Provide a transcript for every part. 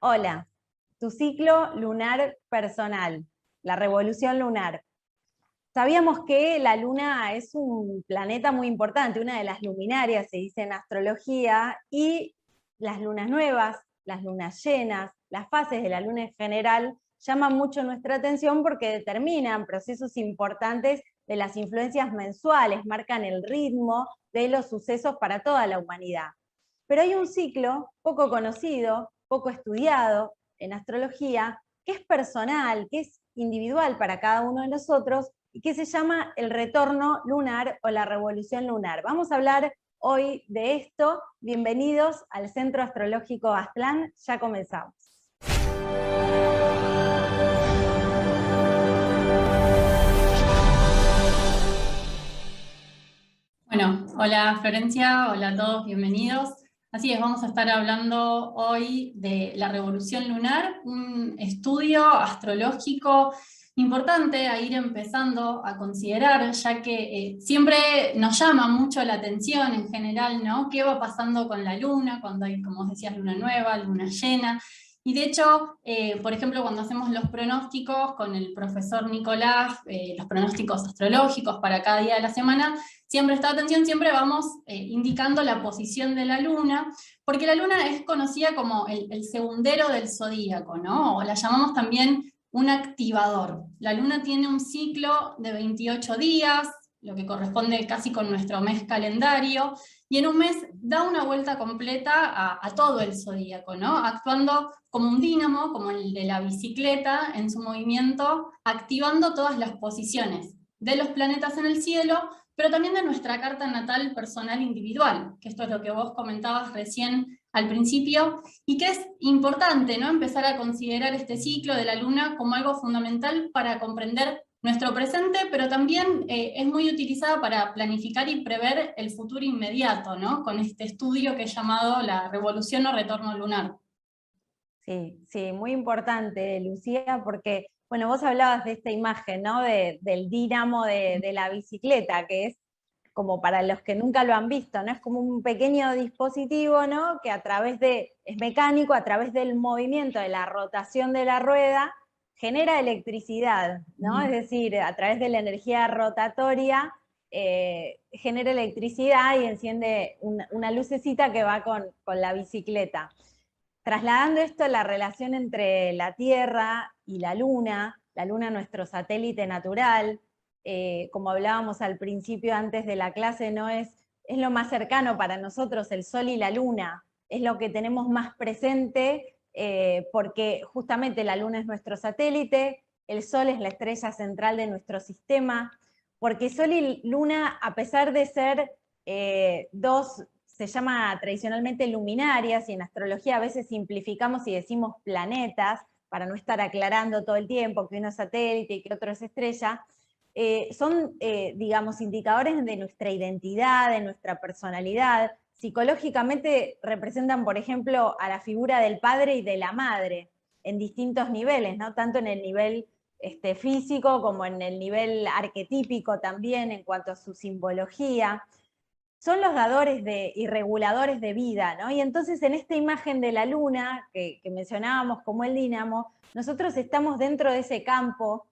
Hola, tu ciclo lunar personal, la revolución lunar. Sabíamos que la luna es un planeta muy importante, una de las luminarias, se dice en astrología, y las lunas nuevas, las lunas llenas, las fases de la luna en general, llaman mucho nuestra atención porque determinan procesos importantes de las influencias mensuales, marcan el ritmo de los sucesos para toda la humanidad. Pero hay un ciclo poco conocido, poco estudiado en astrología, que es personal, que es individual para cada uno de nosotros y que se llama el retorno lunar o la revolución lunar. Vamos a hablar hoy de esto. Bienvenidos al Centro Astrológico Aztlán. Ya comenzamos. Bueno, hola Florencia, hola a todos, bienvenidos. Así es, vamos a estar hablando hoy de la revolución lunar, un estudio astrológico importante a ir empezando a considerar, ya que siempre nos llama mucho la atención en general, ¿no? ¿Qué va pasando con la luna cuando hay, como decías, luna nueva, luna llena? Y de hecho, por ejemplo, cuando hacemos los pronósticos con el profesor Nicolás, los pronósticos astrológicos para cada día de la semana, siempre esta atención, siempre vamos indicando la posición de la luna, porque la luna es conocida como el segundero del zodíaco, ¿no? O la llamamos también un activador. La luna tiene un ciclo de 28 días, lo que corresponde casi con nuestro mes calendario, y en un mes da una vuelta completa a todo el zodíaco, ¿no? Actuando como un dínamo, como el de la bicicleta en su movimiento, activando todas las posiciones de los planetas en el cielo, pero también de nuestra carta natal personal individual, que esto es lo que vos comentabas recién al principio, y que es importante, ¿no? Empezar a considerar este ciclo de la luna como algo fundamental para comprender nuestro presente, pero también es muy utilizada para planificar y prever el futuro inmediato, ¿no? Con este estudio que he llamado la revolución o retorno lunar. Sí, sí, muy importante, Lucía, porque, bueno, vos hablabas de esta imagen, ¿no? Del dínamo de la bicicleta, que es como para los que nunca lo han visto, ¿no? Es como un pequeño dispositivo, ¿no? Que es mecánico, a través del movimiento, de la rotación de la rueda, genera electricidad, ¿no? Es decir, a través de la energía rotatoria, genera electricidad y enciende una lucecita que va con la bicicleta. Trasladando esto a la relación entre la Tierra y la Luna nuestro satélite natural, como hablábamos al principio antes de la clase, no es lo más cercano para nosotros, el Sol y la Luna, es lo que tenemos más presente, porque justamente la Luna es nuestro satélite, el Sol es la estrella central de nuestro sistema, porque Sol y Luna, a pesar de ser dos, se llama tradicionalmente luminarias, y en astrología a veces simplificamos y decimos planetas, para no estar aclarando todo el tiempo que uno es satélite y que otro es estrella, son, digamos, indicadores de nuestra identidad, de nuestra personalidad. Psicológicamente representan, por ejemplo, a la figura del padre y de la madre en distintos niveles, ¿no? Tanto en el nivel físico como en el nivel arquetípico también en cuanto a su simbología. Son los dadores y reguladores de vida, ¿no? Y entonces en esta imagen de la luna, que mencionábamos como el dínamo, nosotros estamos dentro de ese campo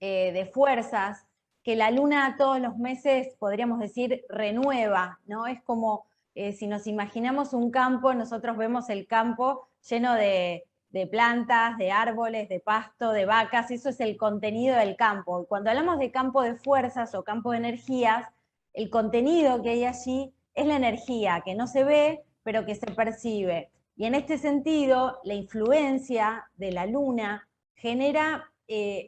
de fuerzas que la luna todos los meses, podríamos decir, renueva, ¿no? Es como si nos imaginamos un campo, nosotros vemos el campo lleno de plantas, de árboles, de pasto, de vacas, eso es el contenido del campo. Y cuando hablamos de campo de fuerzas o campo de energías, el contenido que hay allí es la energía, que no se ve, pero que se percibe. Y en este sentido, la influencia de la luna genera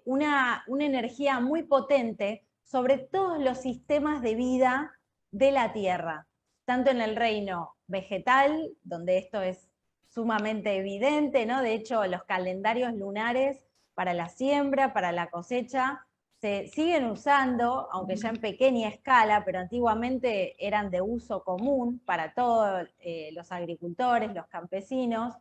una energía muy potente sobre todos los sistemas de vida de la Tierra, tanto en el reino vegetal, donde esto es sumamente evidente, ¿no? De hecho, los calendarios lunares para la siembra, para la cosecha, se siguen usando, aunque ya en pequeña escala, pero antiguamente eran de uso común para todos los agricultores, los campesinos.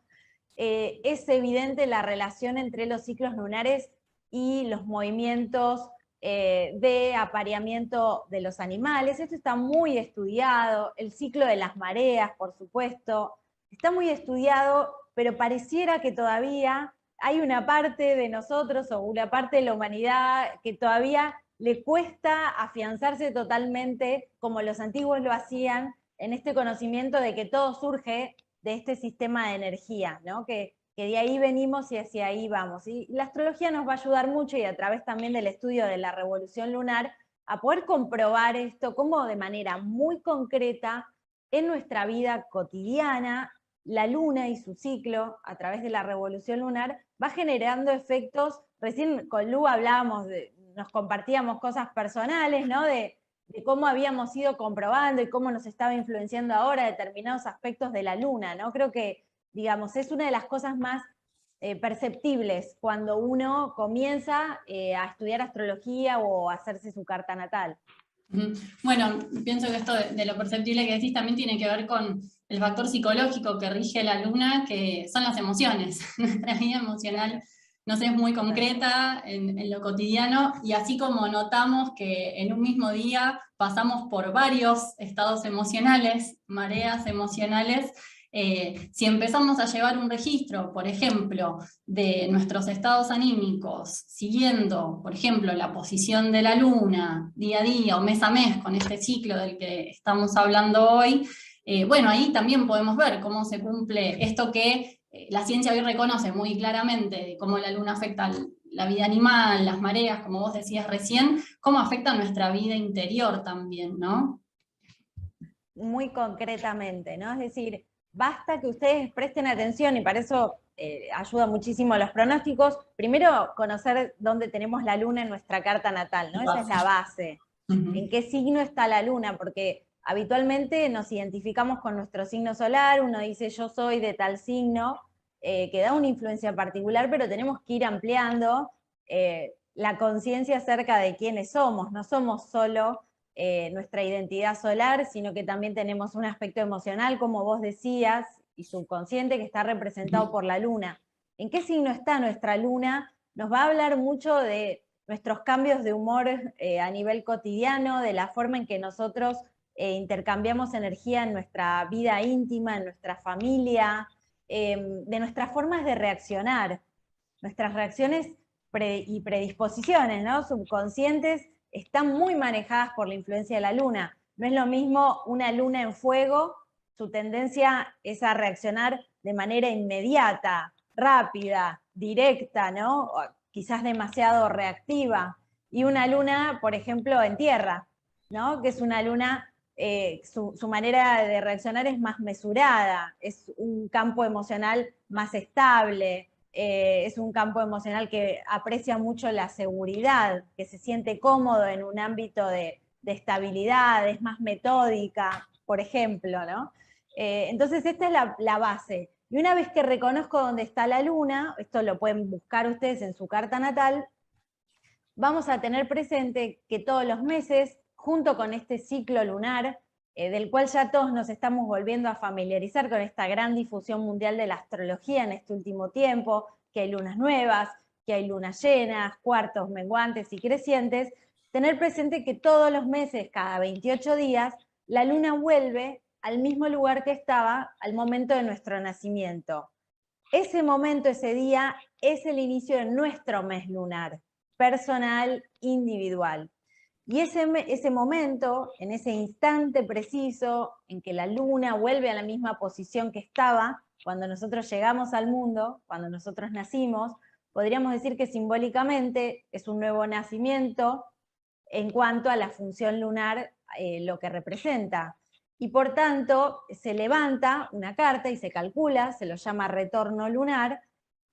Es evidente la relación entre los ciclos lunares y los movimientos de apareamiento de los animales. Esto está muy estudiado, el ciclo de las mareas, por supuesto, está muy estudiado, pero pareciera que todavía hay una parte de nosotros o una parte de la humanidad que todavía le cuesta afianzarse totalmente como los antiguos lo hacían en este conocimiento de que todo surge de este sistema de energía, ¿no? Que de ahí venimos y hacia ahí vamos. Y la astrología nos va a ayudar mucho, y a través también del estudio de la revolución lunar, a poder comprobar esto como de manera muy concreta en nuestra vida cotidiana. La luna y su ciclo, a través de la revolución lunar, va generando efectos. Recién con Lu hablábamos, nos compartíamos cosas personales, ¿no? De cómo habíamos ido comprobando y cómo nos estaba influenciando ahora determinados aspectos de la luna, ¿no? Creo que, digamos, es una de las cosas más perceptibles cuando uno comienza a estudiar astrología o a hacerse su carta natal. Bueno, pienso que esto de lo perceptible que decís también tiene que ver con el factor psicológico que rige la luna, que son las emociones. Nuestra vida emocional nos es muy concreta en lo cotidiano, y así como notamos que en un mismo día pasamos por varios estados emocionales, mareas emocionales, si empezamos a llevar un registro, por ejemplo, de nuestros estados anímicos, siguiendo, por ejemplo, la posición de la luna día a día o mes a mes con este ciclo del que estamos hablando hoy, bueno, ahí también podemos ver cómo se cumple esto que la ciencia hoy reconoce muy claramente, de cómo la luna afecta la vida animal, las mareas, como vos decías recién, cómo afecta nuestra vida interior también, ¿no? Muy concretamente, ¿no? Es decir, basta que ustedes presten atención, y para eso ayuda muchísimo los pronósticos. Primero, conocer dónde tenemos la luna en nuestra carta natal, ¿no? Esa es la base. ¿En qué signo está la luna? Porque habitualmente nos identificamos con nuestro signo solar, uno dice yo soy de tal signo, que da una influencia particular, pero tenemos que ir ampliando la conciencia acerca de quiénes somos. No somos solo nuestra identidad solar, sino que también tenemos un aspecto emocional, como vos decías, y subconsciente, que está representado por la luna. ¿En qué signo está nuestra luna? Nos va a hablar mucho de nuestros cambios de humor a nivel cotidiano, de la forma en que nosotros intercambiamos energía en nuestra vida íntima, en nuestra familia, de nuestras formas de reaccionar, nuestras reacciones y predisposiciones, ¿no? Subconscientes, están muy manejadas por la influencia de la luna. No es lo mismo una luna en fuego, su tendencia es a reaccionar de manera inmediata, rápida, directa, ¿no? O quizás demasiado reactiva. Y una luna, por ejemplo, en tierra, ¿no? Que es una luna, su manera de reaccionar es más mesurada, es un campo emocional más estable, es un campo emocional que aprecia mucho la seguridad, que se siente cómodo en un ámbito de estabilidad, es más metódica, por ejemplo, ¿no? Entonces esta es la base. Y una vez que reconozco dónde está la luna, esto lo pueden buscar ustedes en su carta natal, vamos a tener presente que todos los meses, junto con este ciclo lunar, del cual ya todos nos estamos volviendo a familiarizar con esta gran difusión mundial de la astrología en este último tiempo, que hay lunas nuevas, que hay lunas llenas, cuartos, menguantes y crecientes, tener presente que todos los meses, cada 28 días, la luna vuelve al mismo lugar que estaba al momento de nuestro nacimiento. Ese momento, ese día, es el inicio de nuestro mes lunar, personal, individual. Y ese momento, en ese instante preciso en que la luna vuelve a la misma posición que estaba cuando nosotros llegamos al mundo, cuando nosotros nacimos, podríamos decir que simbólicamente es un nuevo nacimiento en cuanto a la función lunar, lo que representa. Y por tanto, se levanta una carta y se calcula, se lo llama retorno lunar,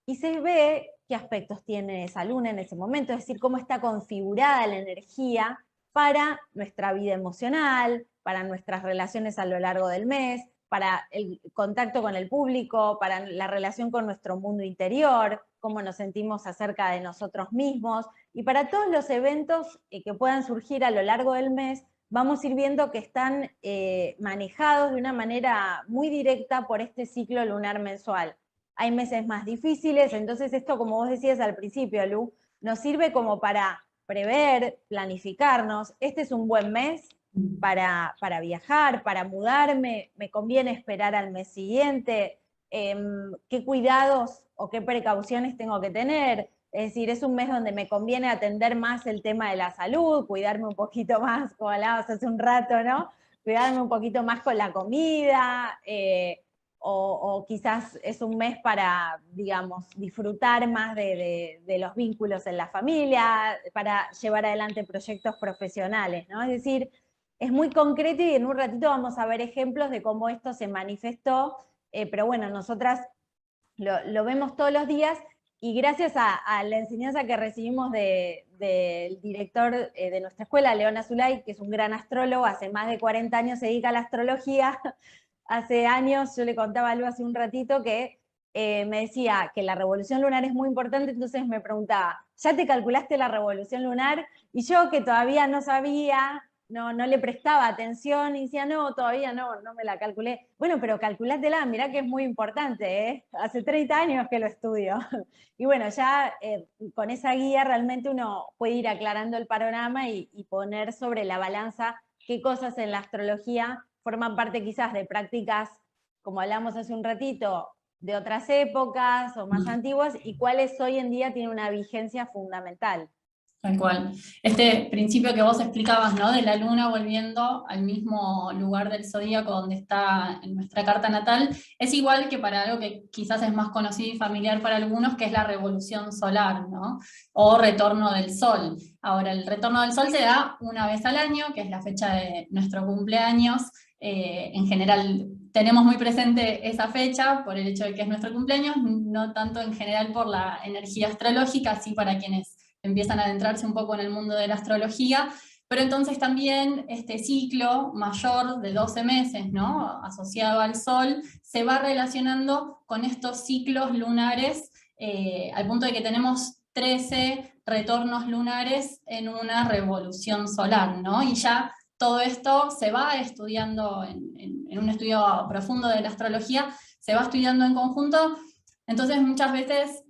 y se ve qué aspectos tiene esa luna en ese momento, es decir, cómo está configurada la energía para nuestra vida emocional, para nuestras relaciones a lo largo del mes, para el contacto con el público, para la relación con nuestro mundo interior, cómo nos sentimos acerca de nosotros mismos, y para todos los eventos que puedan surgir a lo largo del mes, vamos a ir viendo que están manejados de una manera muy directa por este ciclo lunar mensual. Hay meses más difíciles, entonces esto, como vos decías al principio, Lu, nos sirve como para prever, planificarnos. Este es un buen mes, para viajar, para mudarme, me conviene esperar al mes siguiente, qué cuidados o qué precauciones tengo que tener. Es decir, es un mes donde me conviene atender más el tema de la salud, cuidarme un poquito más, como hablábamos hace un rato, ¿no? Cuidarme un poquito más con la comida, o quizás es un mes para, digamos, disfrutar más de los vínculos en la familia, para llevar adelante proyectos profesionales, ¿no? Es decir, es muy concreto y en un ratito vamos a ver ejemplos de cómo esto se manifestó, pero bueno, nosotras lo vemos todos los días y gracias a la enseñanza que recibimos del director de nuestra escuela, León Azulay, que es un gran astrólogo, hace más de 40 años se dedica a la astrología. Hace años, yo le contaba algo hace un ratito, que me decía que la revolución lunar es muy importante, entonces me preguntaba, ¿ya te calculaste la revolución lunar? Y yo, que todavía no sabía, no le prestaba atención, y decía, no, todavía no me la calculé. Bueno, pero calculátela, mirá que es muy importante, ¿eh? Hace 30 años que lo estudio. Y bueno, ya con esa guía realmente uno puede ir aclarando el panorama y poner sobre la balanza qué cosas en la astrología forman parte quizás de prácticas, como hablamos hace un ratito, de otras épocas o más antiguas, y cuáles hoy en día tienen una vigencia fundamental. Tal cual. Este principio que vos explicabas, ¿no? De la luna volviendo al mismo lugar del zodíaco donde está en nuestra carta natal, es igual que para algo que quizás es más conocido y familiar para algunos, que es la revolución solar, ¿no? O retorno del sol. Ahora, el retorno del sol se da una vez al año, que es la fecha de nuestro cumpleaños. En general tenemos muy presente esa fecha por el hecho de que es nuestro cumpleaños, no tanto en general por la energía astrológica, así para quienes empiezan a adentrarse un poco en el mundo de la astrología, pero entonces también este ciclo mayor de 12 meses, ¿no? Asociado al Sol, se va relacionando con estos ciclos lunares, al punto de que tenemos 13 retornos lunares en una revolución solar, ¿no? Y ya todo esto se va estudiando en un estudio profundo de la astrología, se va estudiando en conjunto, entonces muchas veces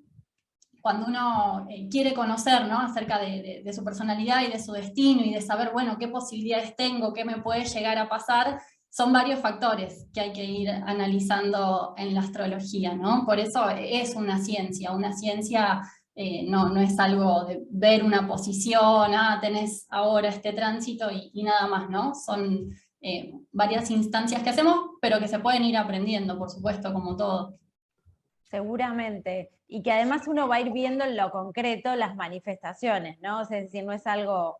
cuando uno quiere conocer, ¿no? Acerca de su personalidad y de su destino y de saber, bueno, qué posibilidades tengo, qué me puede llegar a pasar, son varios factores que hay que ir analizando en la astrología, ¿no? Por eso es una ciencia no es algo de ver una posición, tenés ahora este tránsito y nada más, ¿no? Son varias instancias que hacemos, pero que se pueden ir aprendiendo, por supuesto, como todo. Seguramente, y que además uno va a ir viendo en lo concreto las manifestaciones, ¿no? Es decir, no es algo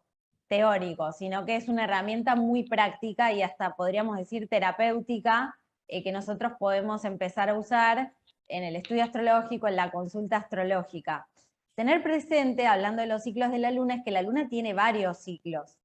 teórico, sino que es una herramienta muy práctica y hasta podríamos decir terapéutica, que nosotros podemos empezar a usar en el estudio astrológico, en la consulta astrológica. Tener presente, hablando de los ciclos de la luna, es que la luna tiene varios ciclos,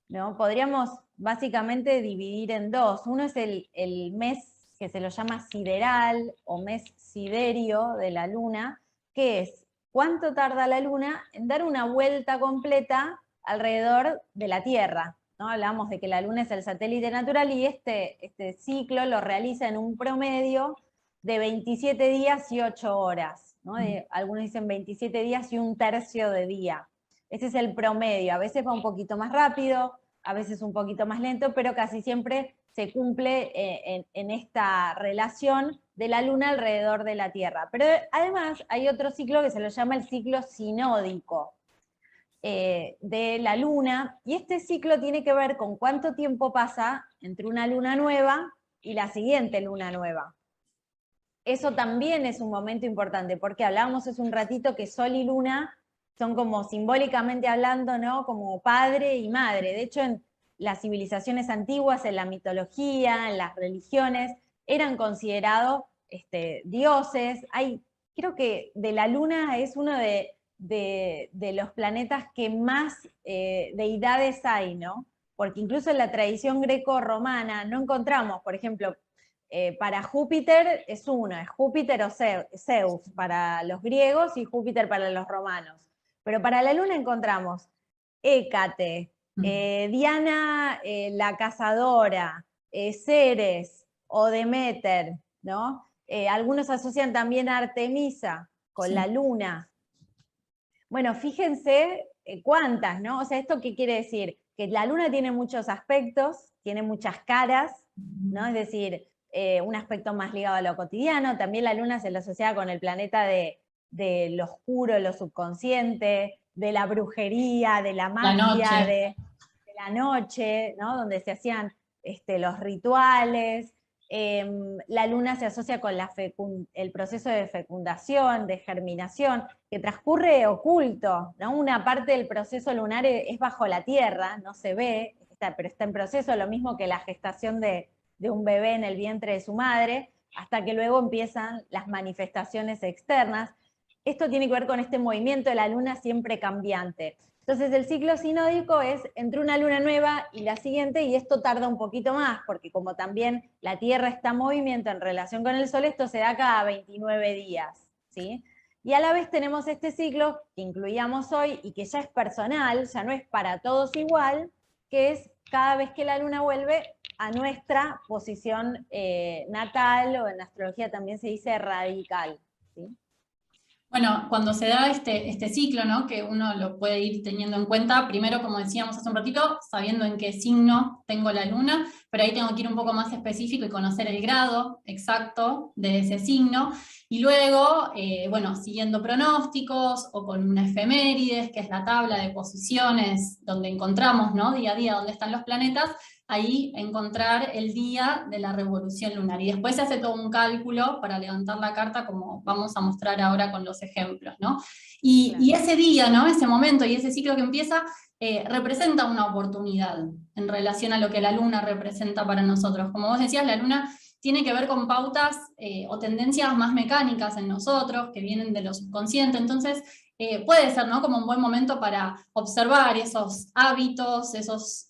¿no? Podríamos básicamente dividir en dos. Uno es el mes que se lo llama sideral o mes siderio de la luna, que es cuánto tarda la luna en dar una vuelta completa alrededor de la Tierra, ¿no? Hablamos de que la luna es el satélite natural y este ciclo lo realiza en un promedio de 27 días y 8 horas, ¿no? Algunos dicen 27 días y un tercio de día. Ese es el promedio, a veces va un poquito más rápido, a veces un poquito más lento, pero casi siempre se cumple en esta relación de la luna alrededor de la Tierra. Pero además hay otro ciclo que se lo llama el ciclo sinódico de la luna, y este ciclo tiene que ver con cuánto tiempo pasa entre una luna nueva y la siguiente luna nueva. Eso también es un momento importante, porque hablábamos hace un ratito que Sol y Luna son como simbólicamente hablando, ¿no? Como padre y madre. De hecho, en las civilizaciones antiguas, en la mitología, en las religiones, eran considerados dioses. Creo que de la Luna es uno de los planetas que más deidades hay, ¿no? Porque incluso en la tradición greco-romana no encontramos, por ejemplo, para Júpiter es uno, es Júpiter o Zeus para los griegos y Júpiter para los romanos. Pero para la luna encontramos Hécate, Diana la cazadora, Ceres o Demeter, ¿no? Algunos asocian también a Artemisa con la luna. Bueno, fíjense cuántas, ¿no? O sea, ¿esto qué quiere decir? que la luna tiene muchos aspectos, tiene muchas caras, ¿no? Es decir, un aspecto más ligado a lo cotidiano, también la luna se la asocia con el planeta de lo oscuro, lo subconsciente, de la brujería, de la magia, de la noche, ¿no? Donde se hacían los rituales. La luna se asocia con el proceso de fecundación, de germinación, que transcurre oculto, ¿no? Una parte del proceso lunar es bajo la tierra, no se ve, pero está en proceso, lo mismo que la gestación de un bebé en el vientre de su madre, hasta que luego empiezan las manifestaciones externas. Esto tiene que ver con este movimiento de la luna siempre cambiante. Entonces el ciclo sinódico es entre una luna nueva y la siguiente, y esto tarda un poquito más, porque como también la Tierra está en movimiento en relación con el Sol, esto se da cada 29 días, ¿sí? Y a la vez tenemos este ciclo que incluíamos hoy y que ya es personal, ya no es para todos igual, que es cada vez que la luna vuelve a nuestra posición natal, o en astrología también se dice radical, ¿sí? Bueno, cuando se da este ciclo, ¿no? Que uno lo puede ir teniendo en cuenta, primero, como decíamos hace un ratito, sabiendo en qué signo tengo la luna, pero ahí tengo que ir un poco más específico y conocer el grado exacto de ese signo, y luego, bueno, siguiendo pronósticos o con una efemérides, que es la tabla de posiciones donde encontramos, ¿no? Día a día dónde están los planetas, ahí encontrar el día de la revolución lunar. Y después se hace todo un cálculo para levantar la carta, como vamos a mostrar ahora con los ejemplos, ¿no? Y ese día, ¿no? Ese momento y ese ciclo que empieza, representa una oportunidad en relación a lo que la luna representa para nosotros. Como vos decías, la luna tiene que ver con pautas o tendencias más mecánicas en nosotros, que vienen de lo subconsciente. Entonces, puede ser, ¿no? Como un buen momento para observar esos hábitos, esos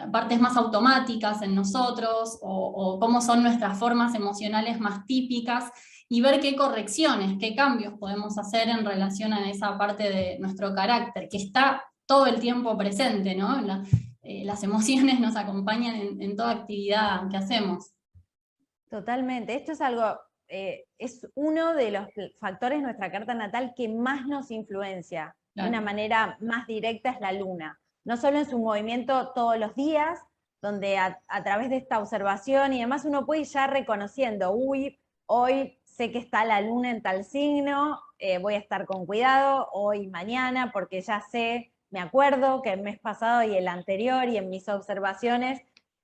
partes más automáticas en nosotros, o cómo son nuestras formas emocionales más típicas, y ver qué correcciones, qué cambios podemos hacer en relación a esa parte de nuestro carácter, que está todo el tiempo presente, ¿no? Las emociones nos acompañan en toda actividad que hacemos. Totalmente. Esto es algo, es uno de los factores de nuestra carta natal que más nos influencia, de una manera más directa, es la luna. No solo en su movimiento todos los días, donde a través de esta observación y demás uno puede ir ya reconociendo, uy, hoy sé que está la luna en tal signo, voy a estar con cuidado, hoy, mañana, porque ya sé, me acuerdo que el mes pasado y el anterior y en mis observaciones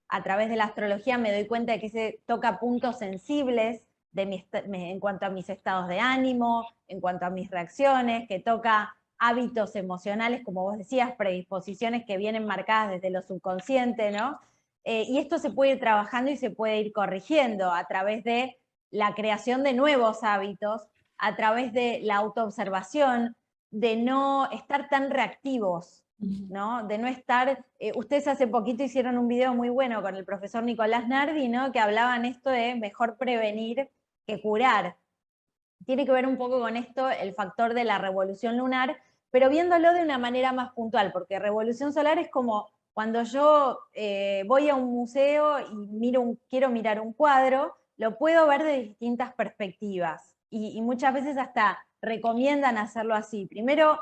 a través de la astrología me doy cuenta de que se toca puntos sensibles en cuanto a mis estados de ánimo, en cuanto a mis reacciones, que toca hábitos emocionales, como vos decías, predisposiciones que vienen marcadas desde lo subconsciente, ¿no? Y esto se puede ir trabajando y se puede ir corrigiendo a través de la creación de nuevos hábitos, a través de la autoobservación, de no estar tan reactivos, ¿no? De no estar, ustedes hace poquito hicieron un video muy bueno con el profesor Nicolás Nardi, ¿no? Que hablaban esto de mejor prevenir que curar. Tiene que ver un poco con esto el factor de la revolución lunar, pero viéndolo de una manera más puntual, porque revolución solar es como cuando yo voy a un museo y quiero mirar un cuadro, lo puedo ver de distintas perspectivas, y muchas veces hasta recomiendan hacerlo así. Primero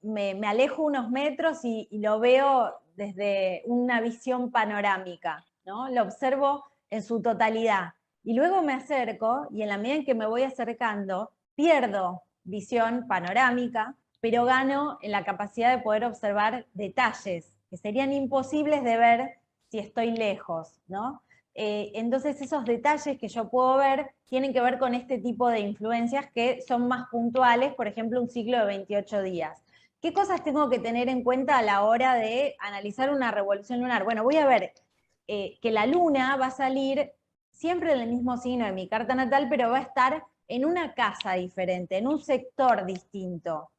me alejo unos metros y lo veo desde una visión panorámica, ¿no? Lo observo en su totalidad. Y luego me acerco, y en la medida en que me voy acercando, pierdo visión panorámica, pero gano en la capacidad de poder observar detalles que serían imposibles de ver si estoy lejos, ¿no? Entonces esos detalles que yo puedo ver tienen que ver con este tipo de influencias que son más puntuales, por ejemplo, un ciclo de 28 días. ¿Qué cosas tengo que tener en cuenta a la hora de analizar una revolución lunar? Bueno, voy a ver que la luna va a salir siempre en el mismo signo de mi carta natal, pero va a estar en una casa diferente, en un sector distinto.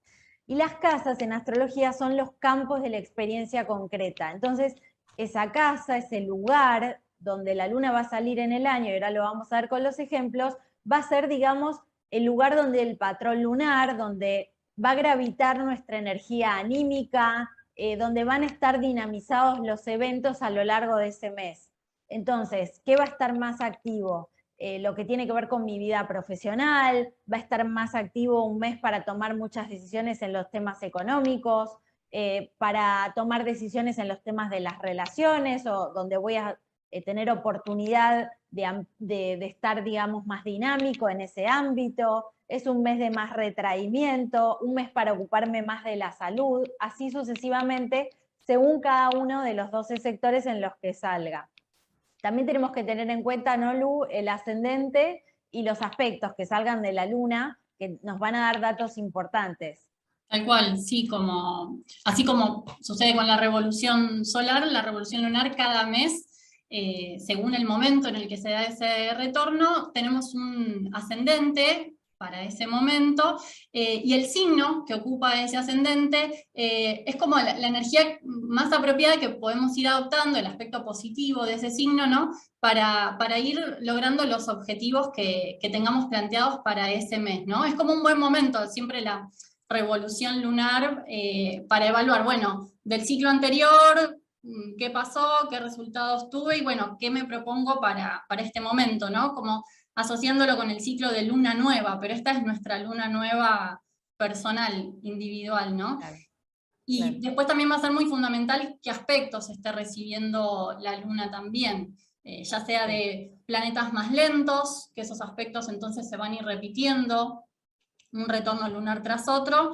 Y las casas en astrología son los campos de la experiencia concreta. Entonces, esa casa, ese lugar donde la luna va a salir en el año, y ahora lo vamos a ver con los ejemplos, va a ser, digamos, el lugar donde el patrón lunar, donde va a gravitar nuestra energía anímica, donde van a estar dinamizados los eventos a lo largo de ese mes. Entonces, ¿qué va a estar más activo? Lo que tiene que ver con mi vida profesional, va a estar más activo un mes para tomar muchas decisiones en los temas económicos, para tomar decisiones en los temas de las relaciones, o donde voy a tener oportunidad de estar, digamos, más dinámico en ese ámbito. Es un mes de más retraimiento, un mes para ocuparme más de la salud, así sucesivamente, según cada uno de los 12 sectores en los que salga. También tenemos que tener en cuenta, ¿no, Lu?, el ascendente y los aspectos que salgan de la luna, que nos van a dar datos importantes. Tal cual, sí, así como sucede con la revolución solar, la revolución lunar cada mes, según el momento en el que se da ese retorno, tenemos un ascendente para ese momento, y el signo que ocupa ese ascendente es como la energía más apropiada que podemos ir adoptando, el aspecto positivo de ese signo, ¿no? Para ir logrando los objetivos que tengamos planteados para ese mes, ¿no? Es como un buen momento, siempre la revolución lunar, para evaluar, bueno, del ciclo anterior, qué pasó, qué resultados tuve, y bueno, qué me propongo para este momento, ¿no? Como asociándolo con el ciclo de luna nueva, pero esta es nuestra luna nueva personal, individual, ¿no? Claro, y claro. después también va a ser muy fundamental qué aspectos esté recibiendo la luna también, ya sea de planetas más lentos, que esos aspectos entonces se van a ir repitiendo, un retorno lunar tras otro,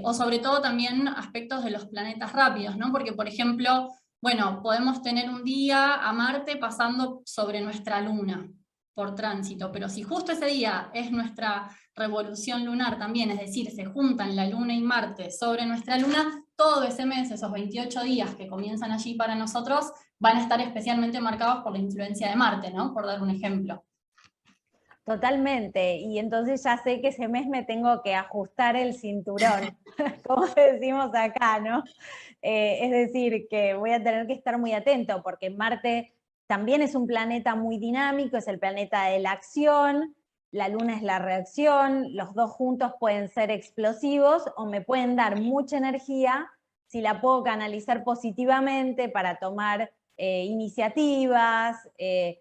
o sobre todo también aspectos de los planetas rápidos, ¿no? Porque, por ejemplo, bueno, podemos tener un día a Marte pasando sobre nuestra luna por tránsito, pero si justo ese día es nuestra revolución lunar también, es decir, se juntan la luna y Marte sobre nuestra luna, todo ese mes, esos 28 días que comienzan allí para nosotros, van a estar especialmente marcados por la influencia de Marte, ¿no? Por dar un ejemplo. Totalmente, y entonces ya sé que ese mes me tengo que ajustar el cinturón, como decimos acá, ¿no? Es decir, que voy a tener que estar muy atento, porque Marte también es un planeta muy dinámico, es el planeta de la acción, la Luna es la reacción, los dos juntos pueden ser explosivos o me pueden dar mucha energía si la puedo canalizar positivamente para tomar iniciativas,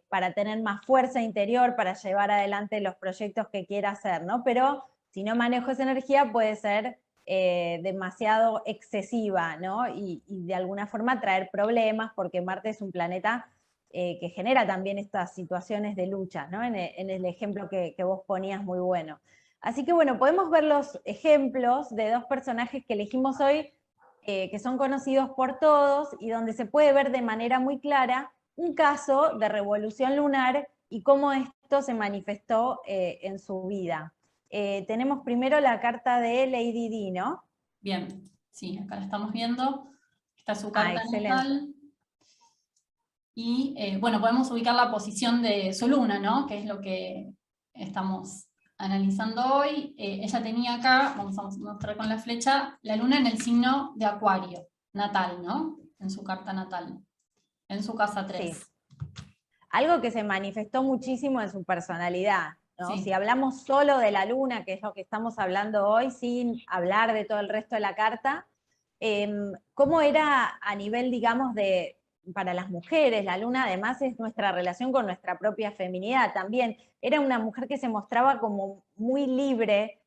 para tener más fuerza interior, para llevar adelante los proyectos que quiera hacer, ¿no? Pero si no manejo esa energía puede ser demasiado excesiva, ¿no? Y de alguna forma traer problemas, porque Marte es un planeta que genera también estas situaciones de lucha, ¿no? En el ejemplo que vos ponías, muy bueno. Así que bueno, podemos ver los ejemplos de dos personajes que elegimos hoy, que son conocidos por todos y donde se puede ver de manera muy clara un caso de revolución lunar y cómo esto se manifestó en su vida. Tenemos primero la carta de Lady Di, ¿no? Bien, sí, acá la estamos viendo. Está su carta natal. Y bueno, podemos ubicar la posición de su luna, ¿no? Que es lo que estamos analizando hoy. Ella tenía acá, vamos a mostrar con la flecha, la luna en el signo de Acuario, natal, ¿no? En su carta natal, en su casa 3. Sí. Algo que se manifestó muchísimo en su personalidad, ¿no? Sí. Si hablamos solo de la luna, que es lo que estamos hablando hoy, sin hablar de todo el resto de la carta, ¿cómo era a nivel, digamos, para las mujeres? La luna además es nuestra relación con nuestra propia feminidad también. Era una mujer que se mostraba como muy libre,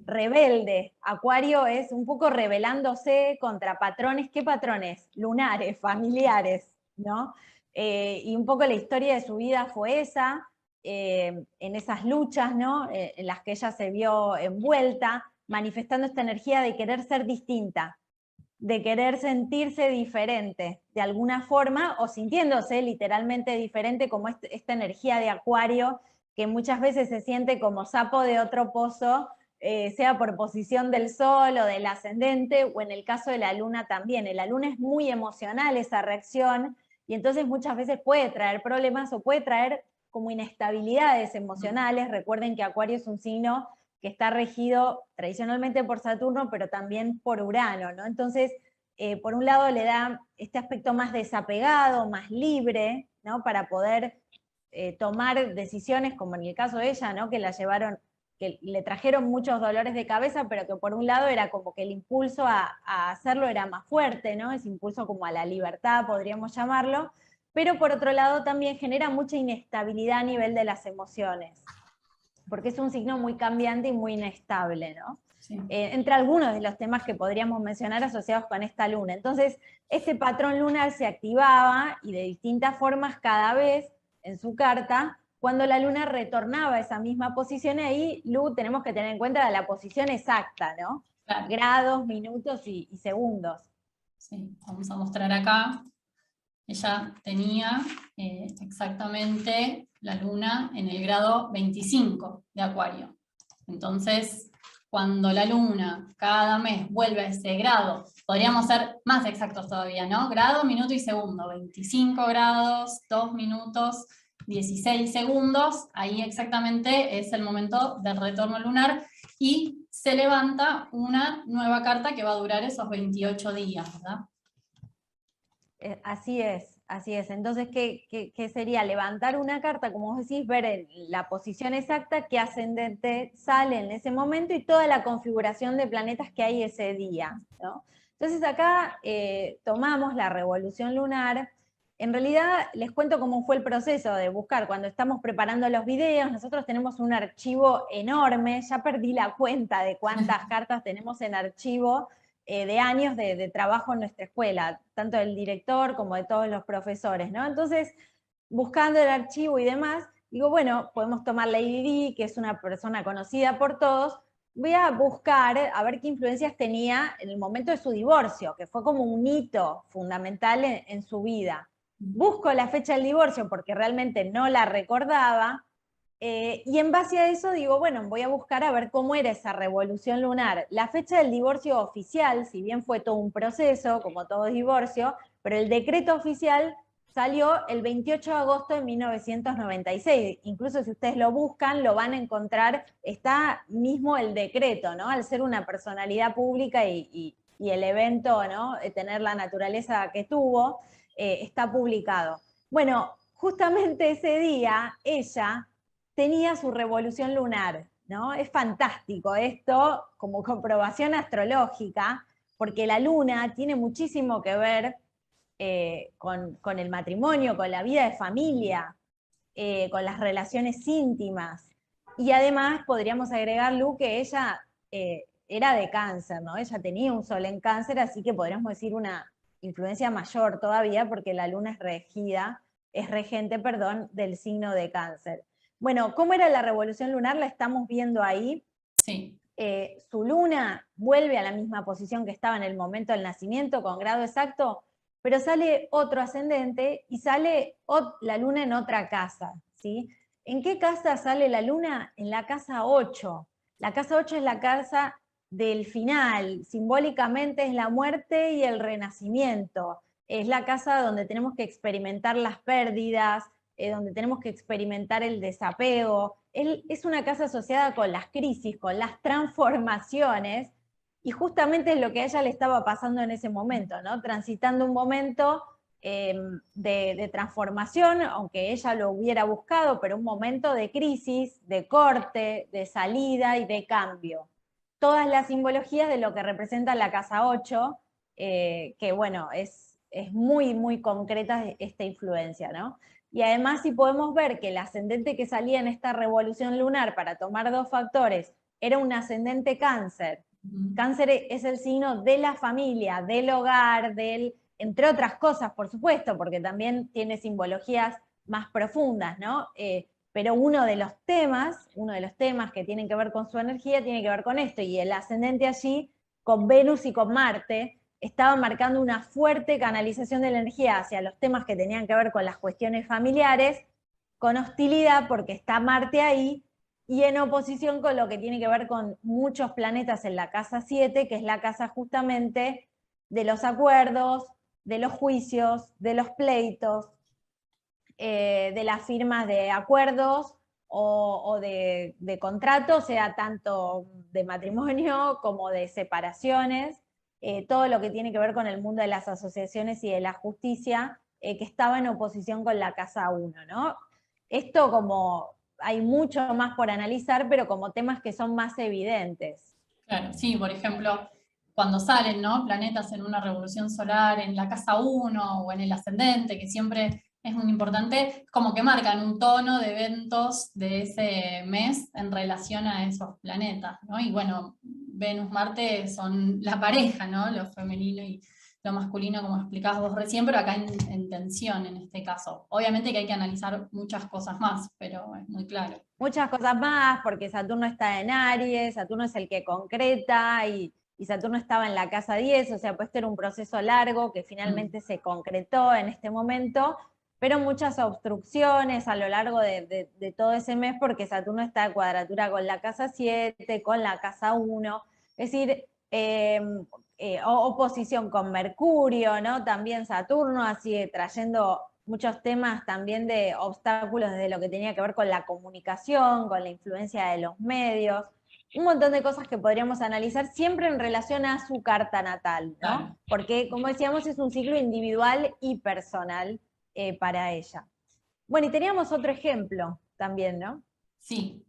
rebelde. Acuario es un poco rebelándose contra patrones. ¿Qué patrones? Lunares, familiares, ¿no? Y un poco la historia de su vida fue esa, en esas luchas, ¿no? En las que ella se vio envuelta, manifestando esta energía de querer ser distinta, de querer sentirse diferente de alguna forma, o sintiéndose literalmente diferente, como esta energía de Acuario, que muchas veces se siente como sapo de otro pozo, sea por posición del sol o del ascendente, o en el caso de la luna también. En la luna es muy emocional esa reacción, y entonces muchas veces puede traer problemas o puede traer como inestabilidades emocionales. Recuerden que Acuario es un signo que está regido tradicionalmente por Saturno, pero también por Urano, ¿no? Entonces, por un lado le da este aspecto más desapegado, más libre, ¿no? Para poder tomar decisiones, como en el caso de ella, ¿no? Que la llevaron, que le trajeron muchos dolores de cabeza, pero que por un lado era como que el impulso a hacerlo era más fuerte, ¿no? Ese impulso como a la libertad, podríamos llamarlo, pero por otro lado también genera mucha inestabilidad a nivel de las emociones, porque es un signo muy cambiante y muy inestable, ¿no? Sí. Entre algunos de los temas que podríamos mencionar asociados con esta luna. Entonces, este patrón lunar se activaba y de distintas formas cada vez en su carta, cuando la luna retornaba a esa misma posición, y ahí, Lu, tenemos que tener en cuenta la posición exacta, ¿no? Claro. Grados, minutos y segundos. Sí, vamos a mostrar acá. Ella tenía exactamente la luna en el grado 25 de Acuario. Entonces, cuando la luna cada mes vuelve a ese grado, podríamos ser más exactos todavía, ¿no? Grado, minuto y segundo. 25 grados, 2 minutos, 16 segundos. Ahí exactamente es el momento del retorno lunar y se levanta una nueva carta que va a durar esos 28 días, ¿verdad? Así es, así es. Entonces, ¿qué sería? Levantar una carta, como vos decís, ver la posición exacta, qué ascendente sale en ese momento y toda la configuración de planetas que hay ese día, ¿no? Entonces acá tomamos la revolución lunar. En realidad, les cuento cómo fue el proceso de buscar. Cuando estamos preparando los videos, nosotros tenemos un archivo enorme, ya perdí la cuenta de cuántas cartas tenemos en archivo, de años de trabajo en nuestra escuela, tanto del director como de todos los profesores, ¿no? Entonces, buscando el archivo y demás, digo, bueno, podemos tomar Lady Di, que es una persona conocida por todos, voy a buscar a ver qué influencias tenía en el momento de su divorcio, que fue como un hito fundamental en su vida. Busco la fecha del divorcio porque realmente no la recordaba, y en base a eso digo, bueno, voy a buscar a ver cómo era esa revolución lunar. La fecha del divorcio oficial, si bien fue todo un proceso, como todo divorcio, pero el decreto oficial salió el 28 de agosto de 1996. Incluso si ustedes lo buscan, lo van a encontrar, está mismo el decreto, ¿no? Al ser una personalidad pública y el evento, ¿no? Tener la naturaleza que tuvo, está publicado. Bueno, justamente ese día, ella tenía su revolución lunar, ¿no? Es fantástico esto como comprobación astrológica, porque la luna tiene muchísimo que ver con el matrimonio, con la vida de familia, con las relaciones íntimas. Y además podríamos agregar, Lu, que ella era de Cáncer, ¿no? Ella tenía un sol en Cáncer, así que podríamos decir una influencia mayor todavía, porque la luna es regente, perdón, del signo de Cáncer. Bueno, ¿cómo era la revolución lunar? La estamos viendo ahí. Sí. Su luna vuelve a la misma posición que estaba en el momento del nacimiento, con grado exacto, pero sale otro ascendente y sale la luna en otra casa, ¿sí? ¿En qué casa sale la luna? En la casa 8. La casa 8 es la casa del final, simbólicamente es la muerte y el renacimiento. Es la casa donde tenemos que experimentar las pérdidas, donde tenemos que experimentar el desapego. Es una casa asociada con las crisis, con las transformaciones, y justamente es lo que a ella le estaba pasando en ese momento, ¿no? Transitando un momento de transformación, aunque ella lo hubiera buscado, pero un momento de crisis, de corte, de salida y de cambio. Todas las simbologías de lo que representa la casa 8, que bueno, es muy, muy concreta esta influencia, ¿no? Y además, si podemos ver que el ascendente que salía en esta revolución lunar, para tomar dos factores, era un ascendente Cáncer. Cáncer es el signo de la familia, del hogar, entre otras cosas, por supuesto, porque también tiene simbologías más profundas, ¿no? Pero uno de los temas que tienen que ver con su energía tiene que ver con esto, y el ascendente allí, con Venus y con Marte, estaba marcando una fuerte canalización de la energía hacia los temas que tenían que ver con las cuestiones familiares, con hostilidad porque está Marte ahí, y en oposición con lo que tiene que ver con muchos planetas en la casa 7, que es la casa justamente de los acuerdos, de los juicios, de los pleitos, de las firmas de acuerdos o de contratos, sea tanto de matrimonio como de separaciones, todo lo que tiene que ver con el mundo de las asociaciones y de la justicia, que estaba en oposición con la casa 1, ¿no? Esto como hay mucho más por analizar, pero como temas que son más evidentes. Claro, sí, por ejemplo, cuando salen, ¿no?, planetas en una revolución solar en la casa 1 o en el ascendente, que siempre es muy importante, como que marcan un tono de eventos de ese mes en relación a esos planetas, ¿no? Y bueno, Venus-Marte son la pareja, ¿no? Lo femenino y lo masculino, como explicabas vos recién, pero acá en tensión en este caso. Obviamente que hay que analizar muchas cosas más, pero es muy claro. Muchas cosas más, porque Saturno está en Aries, Saturno es el que concreta, y Saturno estaba en la casa 10, o sea, pues este era un proceso largo que finalmente se concretó en este momento, pero muchas obstrucciones a lo largo de todo ese mes, porque Saturno está en cuadratura con la casa 7, con la casa 1, es decir, oposición con Mercurio, ¿no? También Saturno, así trayendo muchos temas también de obstáculos desde lo que tenía que ver con la comunicación, con la influencia de los medios, un montón de cosas que podríamos analizar siempre en relación a su carta natal, ¿no? Claro. Porque, como decíamos, es un ciclo individual y personal para ella. Bueno, y teníamos otro ejemplo también, ¿no? Sí,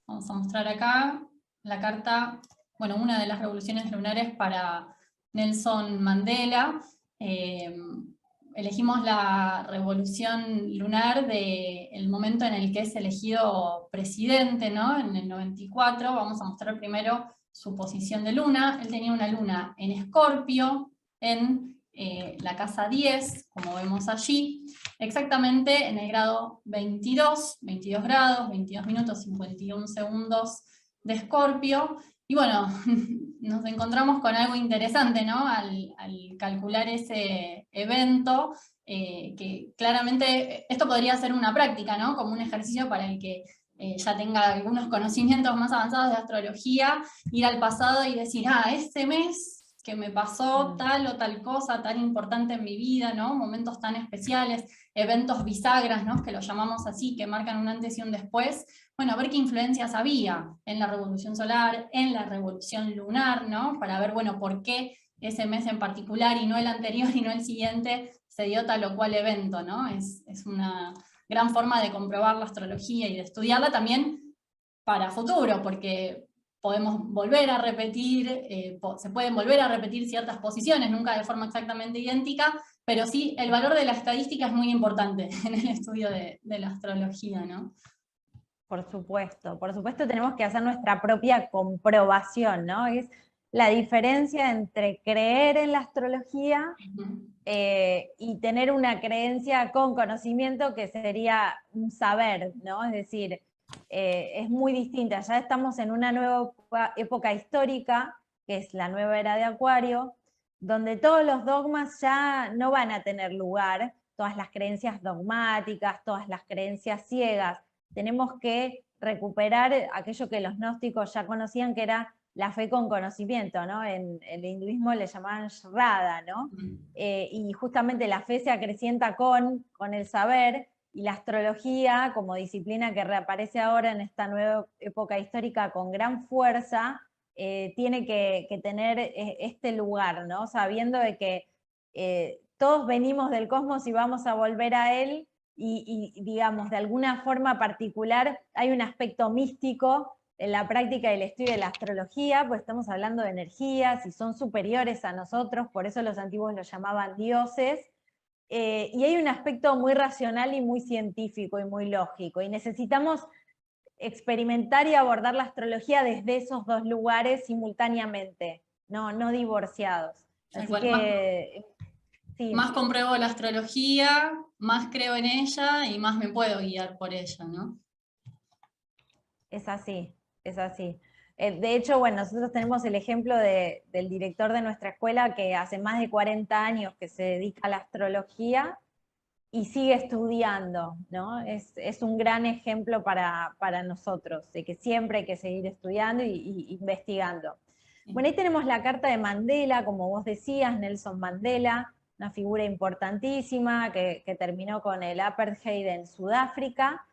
vamos a mostrar acá la carta, bueno, una de las revoluciones lunares para Nelson Mandela. Elegimos la revolución lunar del momento en el que es elegido presidente, ¿no? En el 94, vamos a mostrar primero su posición de luna. Él tenía una luna en Escorpio, en la casa 10, como vemos allí, exactamente en el grado 22, 22 grados, 22 minutos, 51 segundos de Escorpio. Y bueno, nos encontramos con algo interesante, ¿no? Al calcular ese evento, que claramente esto podría ser una práctica, ¿no? Como un ejercicio para el que ya tenga algunos conocimientos más avanzados de astrología, ir al pasado y decir, este mes que me pasó tal o tal cosa tan importante en mi vida, ¿no? Momentos tan especiales, eventos bisagras, ¿no? Que los llamamos así, que marcan un antes y un después. Bueno, a ver qué influencias había en la revolución solar, en la revolución lunar, ¿no? Para ver, bueno, por qué ese mes en particular y no el anterior y no el siguiente se dio tal o cual evento, ¿no? Es una gran forma de comprobar la astrología y de estudiarla también para futuro, porque podemos volver a repetir, se pueden volver a repetir ciertas posiciones, nunca de forma exactamente idéntica, pero sí el valor de la estadística es muy importante en el estudio de la astrología, ¿no? Por supuesto tenemos que hacer nuestra propia comprobación, ¿no? Es la diferencia entre creer en la astrología y tener una creencia con conocimiento, que sería un saber, ¿no? Es decir, es muy distinta. Ya estamos en una nueva época histórica, que es la nueva era de Acuario, donde todos los dogmas ya no van a tener lugar, todas las creencias dogmáticas, todas las creencias ciegas. Tenemos que recuperar aquello que los gnósticos ya conocían, que era la fe con conocimiento, ¿no? En el hinduismo le llamaban Shraddha, ¿no? Y justamente la fe se acrecienta con el saber, y la astrología, como disciplina que reaparece ahora en esta nueva época histórica con gran fuerza, tiene que tener este lugar, ¿no? Sabiendo de que todos venimos del cosmos y vamos a volver a él, y digamos, de alguna forma particular hay un aspecto místico en la práctica del estudio de la astrología, pues estamos hablando de energías y son superiores a nosotros, por eso los antiguos los llamaban dioses, y hay un aspecto muy racional y muy científico y muy lógico, y necesitamos experimentar y abordar la astrología desde esos dos lugares simultáneamente, no divorciados. Así que sí. Más compruebo la astrología, más creo en ella y más me puedo guiar por ella, ¿no? Es así, es así. De hecho, bueno, nosotros tenemos el ejemplo del director de nuestra escuela, que hace más de 40 años que se dedica a la astrología y sigue estudiando, ¿no? Es un gran ejemplo para nosotros, de que siempre hay que seguir estudiando y investigando. Bueno, ahí tenemos la carta de Mandela, como vos decías, Nelson Mandela, una figura importantísima que terminó con el apartheid en Sudáfrica.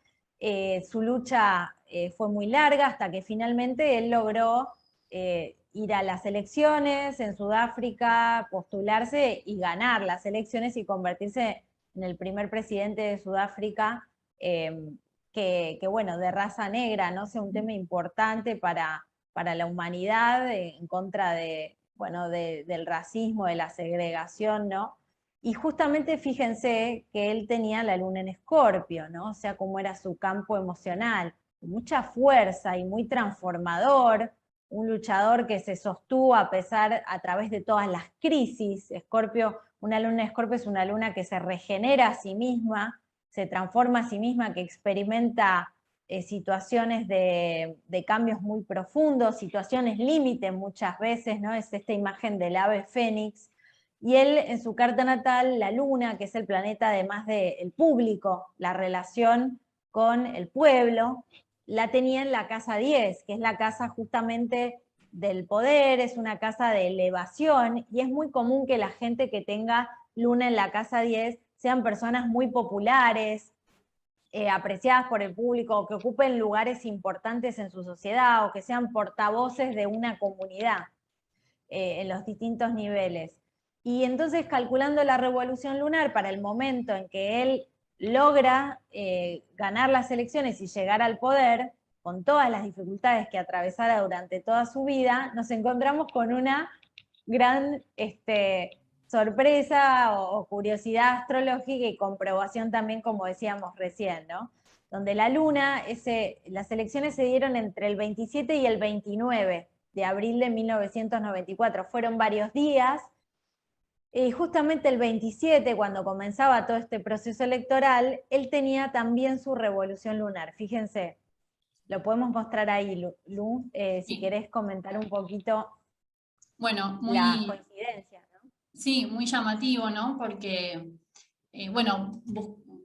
Su lucha fue muy larga hasta que finalmente él logró ir a las elecciones en Sudáfrica, postularse y ganar las elecciones y convertirse en el primer presidente de Sudáfrica, bueno, de raza negra, ¿no? Sea un tema importante para la humanidad, en contra del racismo, de la segregación, ¿no? Y justamente fíjense que él tenía la luna en Escorpio, ¿no? O sea, cómo era su campo emocional, mucha fuerza y muy transformador, un luchador que se sostuvo a través de todas las crisis. Escorpio, una luna de Escorpio es una luna que se regenera a sí misma, se transforma a sí misma, que experimenta situaciones de cambios muy profundos, situaciones límite muchas veces, ¿no? Es esta imagen del ave fénix. Y él, en su carta natal, la luna, que es el planeta además del público, la relación con el pueblo, la tenía en la casa 10, que es la casa justamente del poder, es una casa de elevación, y es muy común que la gente que tenga luna en la casa 10 sean personas muy populares, apreciadas por el público, o que ocupen lugares importantes en su sociedad, o que sean portavoces de una comunidad en los distintos niveles. Y entonces, calculando la revolución lunar para el momento en que él logra ganar las elecciones y llegar al poder, con todas las dificultades que atravesara durante toda su vida, nos encontramos con una gran sorpresa o curiosidad astrológica y comprobación también, como decíamos recién, ¿no? Donde la luna, las elecciones se dieron entre el 27 y el 29 de abril de 1994. Fueron varios días. Justamente el 27, cuando comenzaba todo este proceso electoral, él tenía también su revolución lunar. Fíjense, lo podemos mostrar ahí, Lu, si querés comentar un poquito Bueno, las coincidencias, ¿no? sí, muy llamativo, ¿no? Porque, bueno,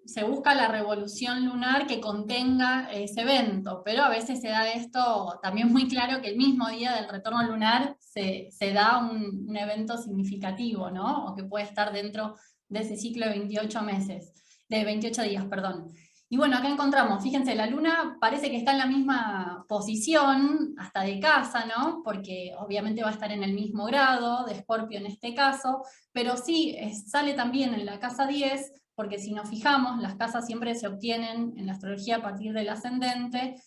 se busca la revolución lunar que contenga ese evento, pero a veces se da esto también muy claro que el mismo día del retorno lunar se da un evento significativo, ¿no? O que puede estar dentro de ese ciclo de 28 meses, de 28 días, perdón. Y bueno, acá encontramos, fíjense, la luna parece que está en la misma posición, hasta de casa, ¿no? Porque obviamente va a estar en el mismo grado, de Escorpio en este caso, pero sí sale también en la casa 10, porque si nos fijamos, las casas siempre se obtienen en la astrología a partir del ascendente.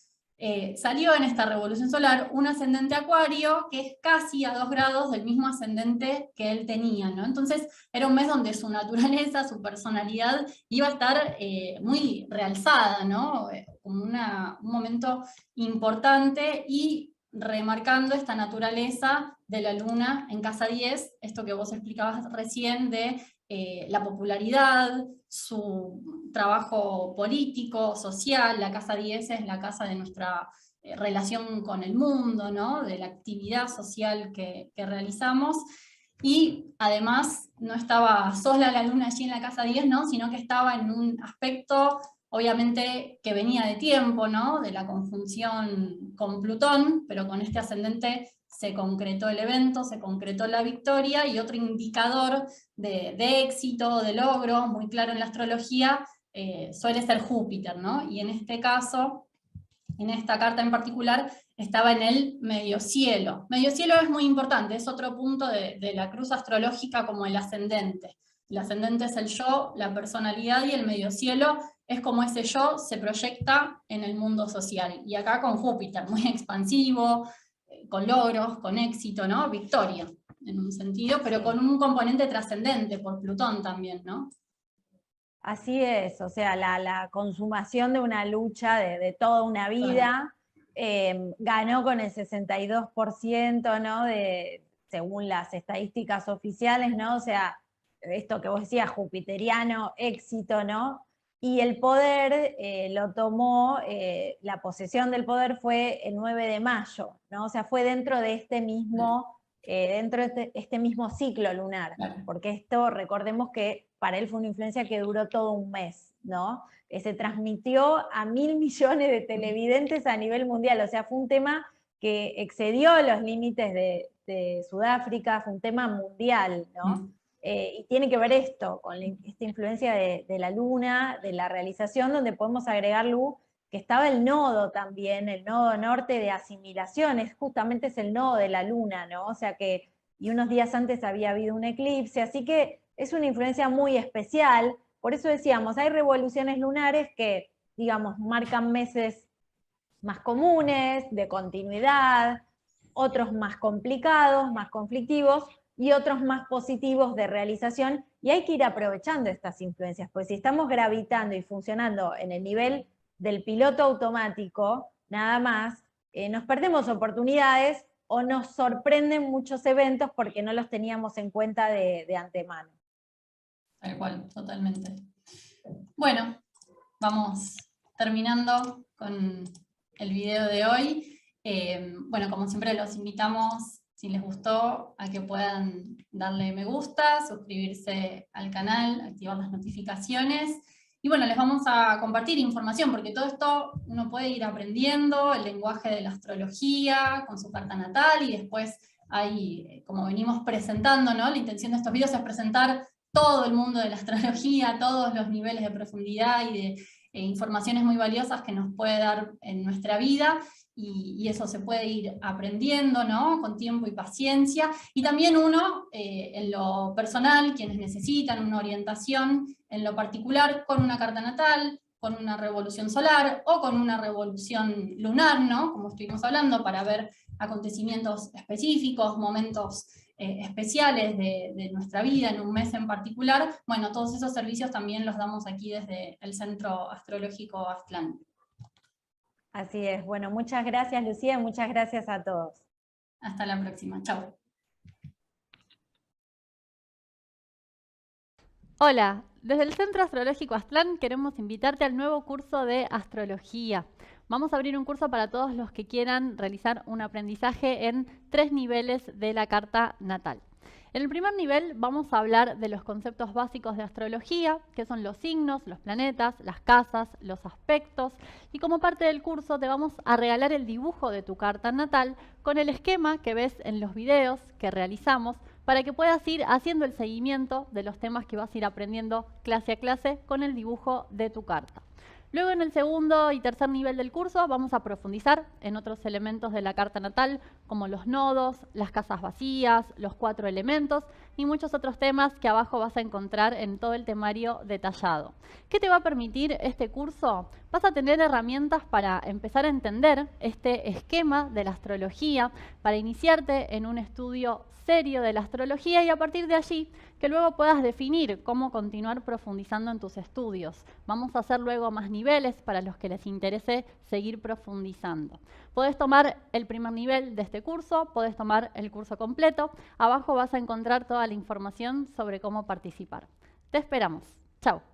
Salió en esta revolución solar un ascendente Acuario que es casi a 2 grados del mismo ascendente que él tenía, ¿no? Entonces era un mes donde su naturaleza, su personalidad iba a estar muy realzada, ¿no? Como un momento importante y remarcando esta naturaleza de la luna en casa 10, esto que vos explicabas recién de la popularidad, su trabajo político, social. La casa 10 es la casa de nuestra relación con el mundo, ¿no? De la actividad social que realizamos. Y además no estaba sola la luna allí en la casa 10, ¿no? Sino que estaba en un aspecto, obviamente, que venía de tiempo, ¿no? De la conjunción con Plutón, pero con este ascendente se concretó el evento, se concretó la victoria, y otro indicador de éxito, de logro, muy claro en la astrología, suele ser Júpiter, ¿no? Y en este caso, en esta carta en particular, estaba en el medio cielo. Medio cielo es muy importante, es otro punto de la cruz astrológica como el ascendente. El ascendente es el yo, la personalidad, y el medio cielo es como ese yo se proyecta en el mundo social. Y acá con Júpiter, muy expansivo, con logros, con éxito, ¿no? Victoria, en un sentido, pero con un componente trascendente por Plutón también, ¿no? Así es, o sea, la consumación de una lucha de toda una vida, ganó con el 62%, ¿no? Según las estadísticas oficiales, ¿no? O sea, esto que vos decías, jupiteriano, éxito, ¿no? Y el poder lo tomó, la posesión del poder fue el 9 de mayo, ¿no? O sea, fue dentro de este mismo ciclo lunar, porque esto, recordemos que para él fue una influencia que duró todo un mes, ¿no? Se transmitió a 1.000 millones de televidentes a nivel mundial, o sea, fue un tema que excedió los límites de Sudáfrica, fue un tema mundial, ¿no? Y tiene que ver esto, con esta influencia de la luna, de la realización, donde podemos agregar, Lu, que estaba el nodo también, el nodo norte de asimilación, justamente es el nodo de la luna, ¿no? O sea que, y unos días antes había habido un eclipse, así que es una influencia muy especial. Por eso decíamos, hay revoluciones lunares que, digamos, marcan meses más comunes, de continuidad, otros más complicados, más conflictivos, y otros más positivos de realización, y hay que ir aprovechando estas influencias, pues si estamos gravitando y funcionando en el nivel del piloto automático, nada más, nos perdemos oportunidades o nos sorprenden muchos eventos porque no los teníamos en cuenta de antemano. Tal cual, totalmente. Bueno, vamos terminando con el video de hoy. Bueno, como siempre los invitamos, si les gustó, a que puedan darle me gusta, suscribirse al canal, activar las notificaciones. Y bueno, les vamos a compartir información, porque todo esto uno puede ir aprendiendo, el lenguaje de la astrología, con su carta natal, y después hay, como venimos presentando, ¿no? La intención de estos videos es presentar todo el mundo de la astrología, todos los niveles de profundidad y de informaciones muy valiosas que nos puede dar en nuestra vida, y eso se puede ir aprendiendo, ¿no? Con tiempo y paciencia, y también uno, en lo personal, quienes necesitan una orientación en lo particular con una carta natal, con una revolución solar o con una revolución lunar, ¿no? Como estuvimos hablando, para ver acontecimientos específicos, momentos especiales de nuestra vida, en un mes en particular. Bueno, todos esos servicios también los damos aquí desde el Centro Astrológico Aztlán. Así es. Bueno, muchas gracias, Lucía, y muchas gracias a todos. Hasta la próxima. Chao. Hola, desde el Centro Astrológico Aztlán queremos invitarte al nuevo curso de astrología. Vamos a abrir un curso para todos los que quieran realizar un aprendizaje en 3 niveles de la carta natal. En el primer nivel vamos a hablar de los conceptos básicos de astrología, que son los signos, los planetas, las casas, los aspectos, y como parte del curso te vamos a regalar el dibujo de tu carta natal con el esquema que ves en los videos que realizamos, para que puedas ir haciendo el seguimiento de los temas que vas a ir aprendiendo clase a clase con el dibujo de tu carta. Luego, en el segundo y tercer nivel del curso, vamos a profundizar en otros elementos de la carta natal, como los nodos, las casas vacías, los 4 elementos y muchos otros temas que abajo vas a encontrar en todo el temario detallado. ¿Qué te va a permitir este curso? Vas a tener herramientas para empezar a entender este esquema de la astrología, para iniciarte en un estudio serio de la astrología, y a partir de allí que luego puedas definir cómo continuar profundizando en tus estudios. Vamos a hacer luego más niveles para los que les interese seguir profundizando. Podés tomar el primer nivel de este curso, podés tomar el curso completo. Abajo vas a encontrar toda la información sobre cómo participar. Te esperamos. Chao.